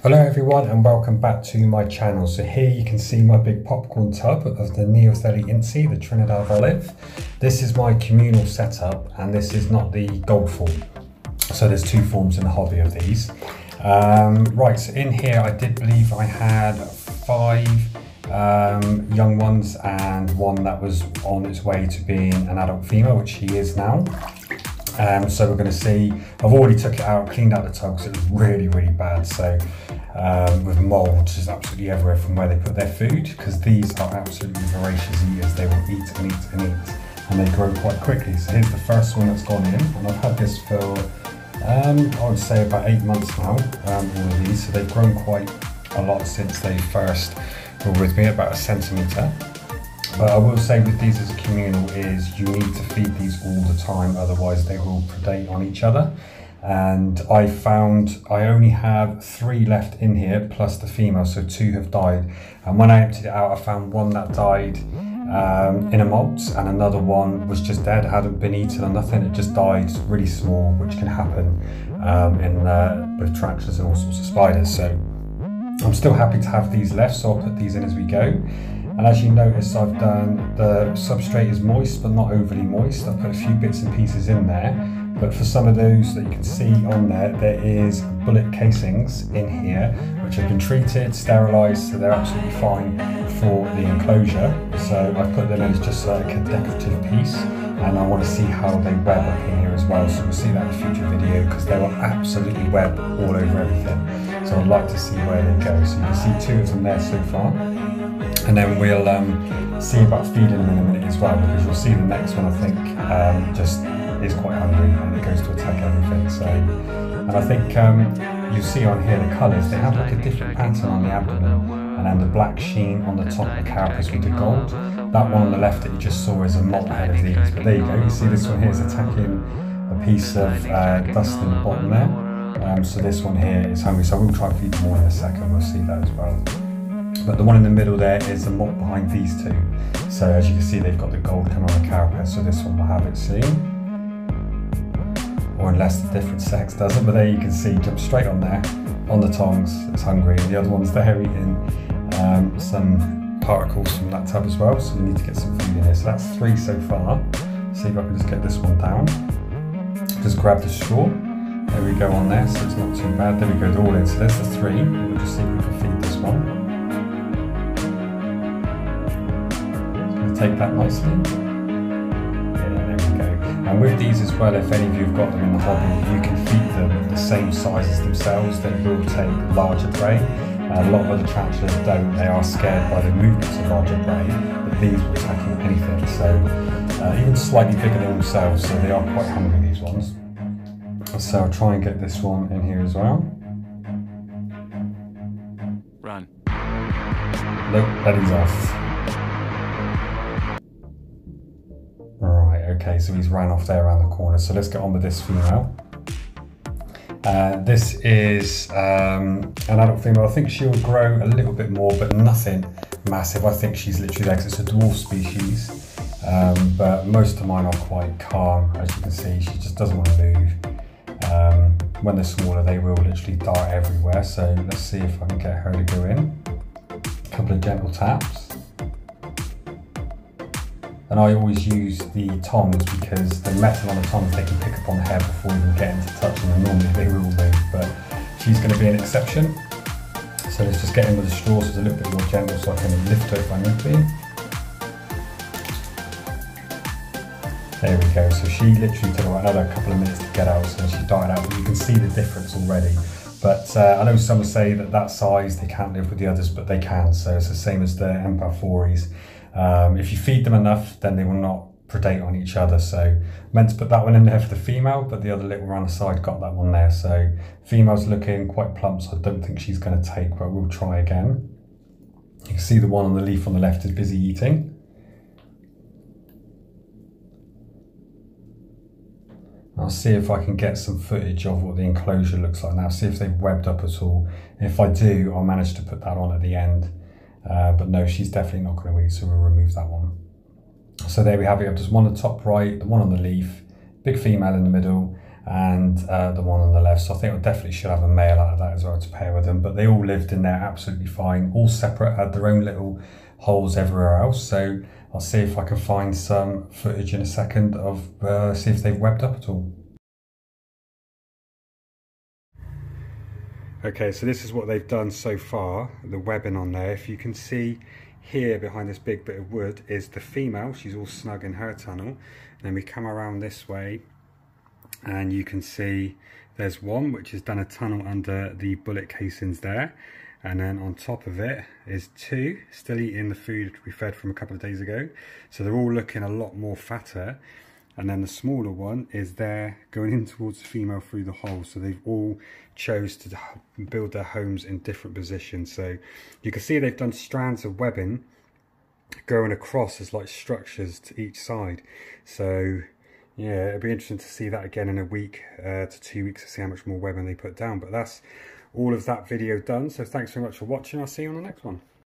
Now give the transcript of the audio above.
Hello everyone and welcome back to my channel. So here you can see my big popcorn tub of the Neoholothele incei, the Trinidad olive. This is my communal setup and this is not the gold form. So there's two forms in the hobby of these. Right, so in here I did believe I had 5 young ones and one that was on its way to being an adult female, which she is now. So we're going to see, I've already took it out, cleaned out the tub because it was really bad. So with mold just absolutely everywhere from where they put their food, because these are absolutely voracious eaters. They will eat and eat and eat, and they grow quite quickly. So here's the first one that's gone in, and I've had this for I would say about 8 months now, all of these. So they've grown quite a lot since they first were with me, about 1 centimetre. But I will say with these as a communal is you need to feed these all the time, otherwise they will predate on each other. And I found I only have 3 left in here plus the female, so 2 have died. And when I emptied it out, I found one that died in a molt, and another one was just dead, hadn't been eaten or nothing. It just died, really small, which can happen with tarantulas and all sorts of spiders. So I'm still happy to have these left, so I'll put these in as we go. And as you notice, I've done, the substrate is moist but not overly moist. I've put a few bits and pieces in there, but for some of those that you can see on there, there is bullet casings in here which have been treated, sterilised, so they're absolutely fine for the enclosure. So I put them in as just like a decorative piece, and I want to see how they web up in here as well. So we'll see that in a future video, because they will absolutely web all over everything. So I'd like to see where they go. So you can see 2 of them there so far. And then we'll see about feeding them in a minute as well, because you'll see the next one, I think, just is quite hungry and it goes to attack everything. So, and I think you see on here the colours, they have like a different pattern on the abdomen, and then the black sheen on the top of the carapace with the gold. That one on the left that you just saw is a molt head of these, but there you go, you see this one here is attacking a piece of dust in the bottom there. So this one here is hungry, so I will try and feed them all in a second, we'll see that as well. But the one in the middle there is the molt behind these 2. So as you can see, they've got the gold coming on the carapace, so this one will have it soon. Or unless the different sex doesn't, but there you can see, jump straight on there, on the tongs, it's hungry, and the other one's there eating some particles from that tub as well, so we need to get some food in here. So that's 3 so far. See if I can just get this one down. Just grab the straw, there we go on there, so it's not too bad. There we go, they're all in, so there's the 3. We'll just see if we can feed this one. Take that nicely. Yeah, there we go. And with these as well, if any of you have got them in the hobby, you can feed them the same size as themselves. They will take larger prey. A lot of other tarantulas don't. They are scared by the movements of larger prey, but these will tackle anything. So even slightly bigger than themselves, so they are quite hungry, these ones. So I'll try and get this one in here as well. Run. Look, belly's off. Okay, so he's ran off there around the corner, so let's get on with this female. This is an adult female. I think she'll grow a little bit more, but nothing massive. I think she's literally there because it's a dwarf species, but most of mine are quite calm. As you can see, she just doesn't want to move. When they're smaller, they will literally dart everywhere, so let's see if I can get her to go in. A couple of gentle taps. And I always use the tongs because the metal on the tongs, they can pick up on the hair before even getting to touching them. Normally they will move, but she's going to be an exception. So let's just get in with the straw, so it's a little bit more gentle, so I can lift her if I need to be. There we go, so she literally took about another couple of minutes to get out, so she darted out, but you can see the difference already. But I know some say that that size, they can't live with the others, but they can, so it's the same as the Empaphores. If you feed them enough, then they will not predate on each other. So meant to put that one in there for the female, but the other little one on the side got that one there. So female's looking quite plump, so I don't think she's going to take, but we'll try again. You can see the one on the leaf on the left is busy eating. I'll see if I can get some footage of what the enclosure looks like now, see if they've webbed up at all. If I do, I'll manage to put that on at the end. But no, she's definitely not going to eat, so we'll remove that one. So there we have it. Just one on the top right, the one on the leaf, big female in the middle, and the one on the left. So I think I definitely should have a male out of that as well to pair with them. But they all lived in there absolutely fine, all separate, had their own little holes everywhere else. So I'll see if I can find some footage in a second of see if they've webbed up at all. Okay, so this is what they've done so far, the webbing on there. If you can see here behind this big bit of wood is the female, she's all snug in her tunnel. And then we come around this way and you can see there's one which has done a tunnel under the bullet casings there. And then on top of it is two still eating the food we fed from a couple of days ago. So they're all looking a lot more fatter. And then the smaller one is there going in towards the female through the hole. So they've all chose to build their homes in different positions. So you can see they've done strands of webbing going across as like structures to each side. So yeah, it'll be interesting to see that again in a week to 2 weeks to see how much more webbing they put down. But that's all of that video done. So thanks very much for watching. I'll see you on the next one.